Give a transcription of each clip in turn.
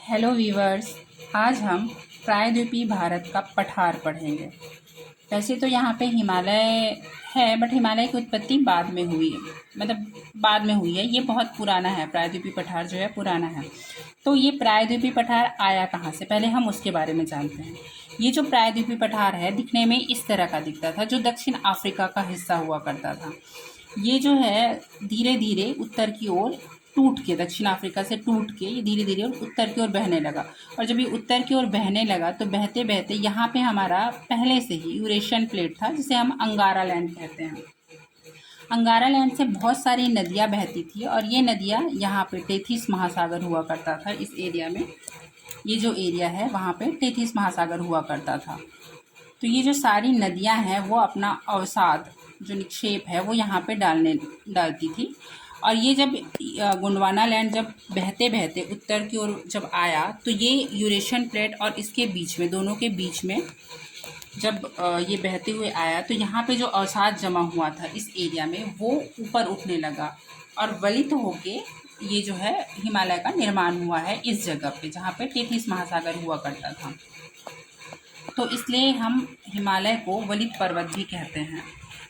Hello viewers. आज हम प्रायद्वीपीय भारत का पठार पढ़ेंगे। वैसे तो यहाँ पे हिमालय है, बट हिमालय की उत्पत्ति बाद में हुई है, मतलब बाद में हुई है। ये बहुत पुराना है, प्रायद्वीपीय पठार जो है पुराना है। तो ये प्रायद्वीपीय पठार आया कहाँ से, पहले हम उसके बारे में जानते हैं। ये जो प्रायद्वीपीय पठार है दिखने में इस तरह का दिखता था, जो दक्षिण अफ्रीका का हिस्सा हुआ करता था। ये जो है धीरे धीरे उत्तर की ओर टूट के, दक्षिण अफ्रीका से टूट के ये धीरे धीरे उत्तर की ओर बहने लगा। और जब ये उत्तर की ओर बहने लगा तो बहते बहते यहाँ पे हमारा पहले से ही यूरेशियन प्लेट था, जिसे हम अंगारा लैंड कहते हैं। अंगारा लैंड से बहुत सारी नदियाँ बहती थी और ये नदियाँ यहाँ पे टेथिस महासागर हुआ करता था। इस एरिया में, ये जो एरिया है वहाँ पे टेथिस महासागर हुआ करता था। तो ये जो सारी नदियाँ हैं वो अपना अवसाद जो निक्षेप है वो यहाँ पे डालती थी। और ये जब गोंडवाना लैंड जब बहते बहते उत्तर की ओर जब आया तो ये यूरेशियन प्लेट और इसके बीच में, दोनों के बीच में जब ये बहते हुए आया तो यहाँ पे जो अवसाद जमा हुआ था इस एरिया में वो ऊपर उठने लगा और वलित होके ये जो है हिमालय का निर्माण हुआ है इस जगह पे, जहाँ पे टेथिस महासागर हुआ करता था। तो इसलिए हम हिमालय को वलित पर्वत भी कहते हैं।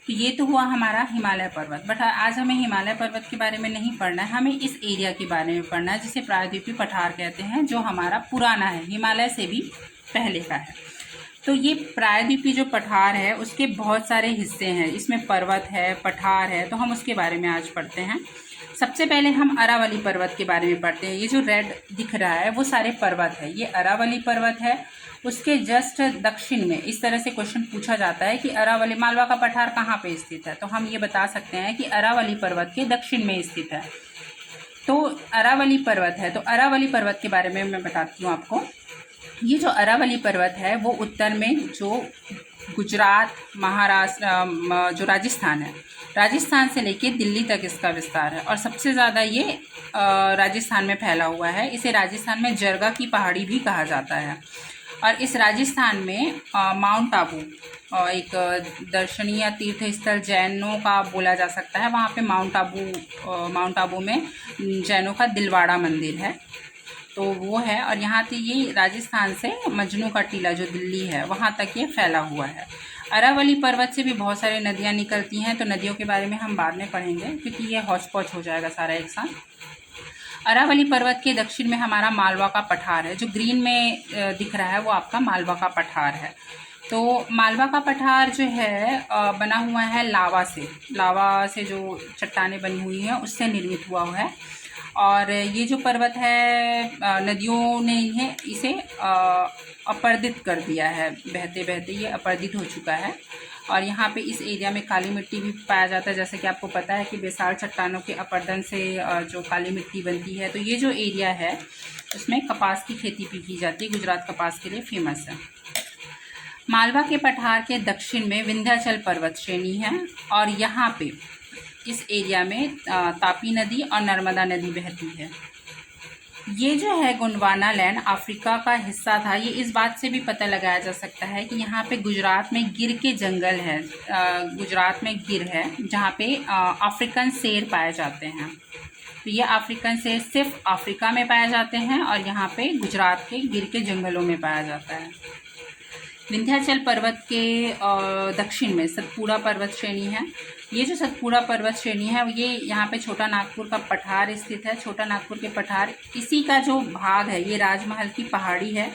तो ये तो हुआ हमारा हिमालय पर्वत, बट आज हमें हिमालय पर्वत के बारे में नहीं पढ़ना है, हमें इस एरिया के बारे में पढ़ना है जिसे प्रायद्वीपीय पठार कहते हैं, जो हमारा पुराना है, हिमालय से भी पहले का है। तो ये प्रायद्वीपीय जो पठार है उसके बहुत सारे हिस्से हैं, इसमें पर्वत है, पठार है, तो हम उसके बारे में आज पढ़ते हैं। सबसे पहले हम अरावली पर्वत के बारे में पढ़ते हैं। ये जो रेड दिख रहा है वो सारे पर्वत है, ये अरावली पर्वत है। उसके जस्ट दक्षिण में इस तरह से क्वेश्चन पूछा जाता है कि अरावली, मालवा का पठार कहाँ पे स्थित है, तो हम ये बता सकते हैं कि अरावली पर्वत के दक्षिण में स्थित है। तो अरावली पर्वत है, तो अरावली पर्वत के बारे में मैं बताती हूँ आपको। ये जो अरावली पर्वत है वो उत्तर में जो गुजरात, महाराष्ट्र, जो राजस्थान है, राजस्थान से लेके दिल्ली तक इसका विस्तार है और सबसे ज़्यादा ये राजस्थान में फैला हुआ है। इसे राजस्थान में जरगा की पहाड़ी भी कहा जाता है। और इस राजस्थान में माउंट आबू एक दर्शनीय तीर्थ स्थल जैनों का बोला जा सकता है। वहाँ पे माउंट आबू में जैनों का दिलवाड़ा मंदिर है, तो वो है। और यहाँ से ये राजस्थान से मजनू का टीला जो दिल्ली है वहाँ तक ये फैला हुआ है। अरावली पर्वत से भी बहुत सारी नदियाँ निकलती हैं, तो नदियों के बारे में हम बाद में पढ़ेंगे क्योंकि ये हौच पौच हो जाएगा सारा एक साथ। अरावली पर्वत के दक्षिण में हमारा मालवा का पठार है, जो ग्रीन में दिख रहा है वो आपका मालवा का पठार है। तो मालवा का पठार जो है बना हुआ है लावा से जो चट्टानें बनी हुई हैं उससे निर्मित हुआ है। और ये जो पर्वत है नदियों ने इसे अपर्दित कर दिया है, बहते बहते ये अपर्दित हो चुका है। और यहाँ पे इस एरिया में काली मिट्टी भी पाया जाता है, जैसे कि आपको पता है कि बेसार चट्टानों के अपर्दन से जो काली मिट्टी बनती है। तो ये जो एरिया है उसमें कपास की खेती भी की जाती है, गुजरात कपास के लिए फेमस है। मालवा के पठार के दक्षिण में विंध्याचल पर्वत श्रेणी है और यहाँ पे इस एरिया में तापी नदी और नर्मदा नदी बहती है। ये जो है गोंडवाना लैंड अफ्रीका का हिस्सा था। ये इस बात से भी पता लगाया जा सकता है कि यहाँ पे गुजरात में गिर के जंगल है, गुजरात में गिर है जहाँ पे अफ्रीकन शेर पाए जाते हैं। तो ये अफ्रीकन शेर सिर्फ अफ्रीका में पाए जाते हैं और यहाँ पे गुजरात के गिर के जंगलों में पाया जाता है। विंध्याचल पर्वत के दक्षिण में सतपुड़ा पर्वत श्रेणी है। ये जो सतपुड़ा पर्वत श्रेणी है ये यहाँ पे छोटा नागपुर का पठार स्थित है। छोटा नागपुर के पठार इसी का जो भाग है ये राजमहल की पहाड़ी है।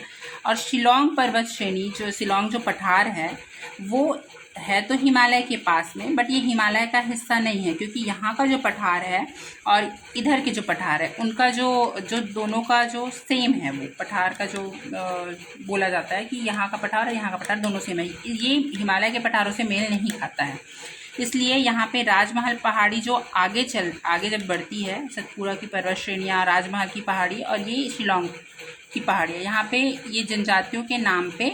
और शिलोंग पर्वत श्रेणी, जो शिलोंग जो पठार है वो है तो हिमालय के पास में, बट ये हिमालय का हिस्सा नहीं है क्योंकि यहाँ का जो पठार है और इधर के जो पठार है उनका जो दोनों का जो सेम है, वो पठार का जो बोला जाता है कि यहाँ का पठार और यहाँ का पठार दोनों सेम है, ये हिमालय के पठारों से मेल नहीं खाता है। इसलिए यहाँ पे राजमहल पहाड़ी जो आगे जब बढ़ती है, सतपुड़ा की पर्वत श्रेणियाँ, राजमहल की पहाड़ी और ये शिलोंग की पहाड़ी है, यहाँ पे ये जनजातियों के नाम पे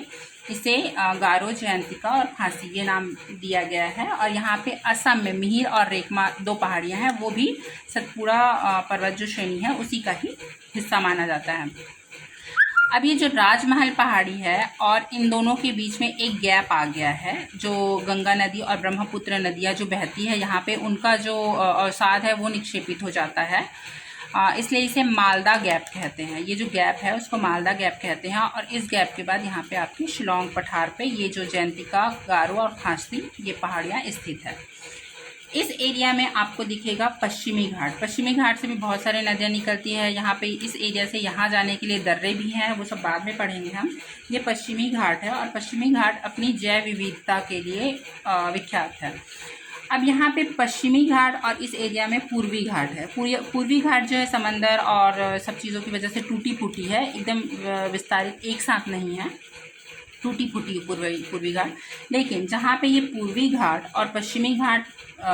इसे गारो, जयंतिका और खासी ये नाम दिया गया है। और यहाँ पे असम में मिहिर और रेखमा दो पहाड़ियाँ हैं, वो भी सतपुड़ा पर्वत जो श्रेणी है उसी का ही हिस्सा माना जाता है। अब ये जो राजमहल पहाड़ी है और इन दोनों के बीच में एक गैप आ गया है, जो गंगा नदी और ब्रह्मपुत्र नदियाँ जो बहती है यहाँ पे उनका जो अवसाद है वो निक्षेपित हो जाता है। इसलिए इसे मालदा गैप कहते हैं। ये जो गैप है उसको मालदा गैप कहते हैं। और इस गैप के बाद यहाँ पे आपकी शिलोंग पठार पे ये जो जयंतिका, गारो और खांसी ये पहाड़ियाँ स्थित है। इस एरिया में आपको दिखेगा पश्चिमी घाट। पश्चिमी घाट से भी बहुत सारे नदियाँ निकलती है। यहाँ पे इस एरिया से यहाँ जाने के लिए दर्रे भी हैं, वो सब बाद में पढ़ेंगे हम। ये पश्चिमी घाट है और पश्चिमी घाट अपनी जैव विविधता के लिए विख्यात है। अब यहाँ पे पश्चिमी घाट और इस एरिया में पूर्वी घाट है। पूर्वी घाट जो है समंदर और सब चीज़ों की वजह से टूटी फूटी है, एकदम विस्तारित एक साथ नहीं है, टूटी फूटी पूर्वी घाट। लेकिन जहाँ पे ये पूर्वी घाट और पश्चिमी घाट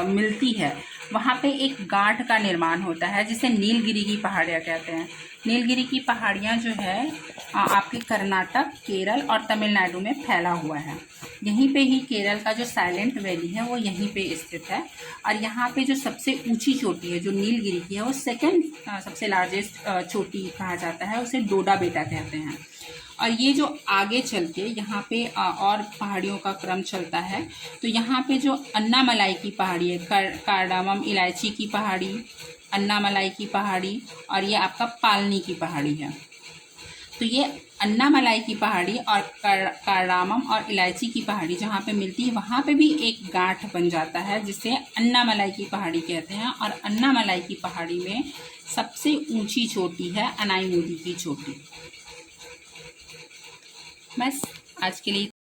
मिलती है वहाँ पे एक गांठ का निर्माण होता है जिसे नीलगिरी की पहाड़ियाँ कहते हैं। नीलगिरी की पहाड़ियाँ जो है आपके कर्नाटक, केरल और तमिलनाडु में फैला हुआ है। यहीं पे ही केरल का जो साइलेंट वैली है वो यहीं पे स्थित है। और यहाँ पे जो सबसे ऊंची चोटी है जो नीलगिरी की है वो सेकंड सबसे लार्जेस्ट चोटी कहा जाता है, उसे डोडा बेटा कहते हैं। और ये जो आगे चल के यहाँ पे और पहाड़ियों का क्रम चलता है, तो यहाँ पे जो अन्नामलाई की पहाड़ी है, कार्डामम इलायची की पहाड़ी, अन्नामलाई की पहाड़ी और ये आपका पालनी की पहाड़ी है। तो ये अन्नामलाई की पहाड़ी और कार्डामम और इलायची की पहाड़ी जहाँ पे मिलती है वहाँ पे भी एक गांठ बन जाता है जिसे अन्नामलाई की पहाड़ी कहते हैं। और अन्नामलाई की पहाड़ी में सबसे ऊंची चोटी है अनाईमुदी की चोटी। बस आज के लिए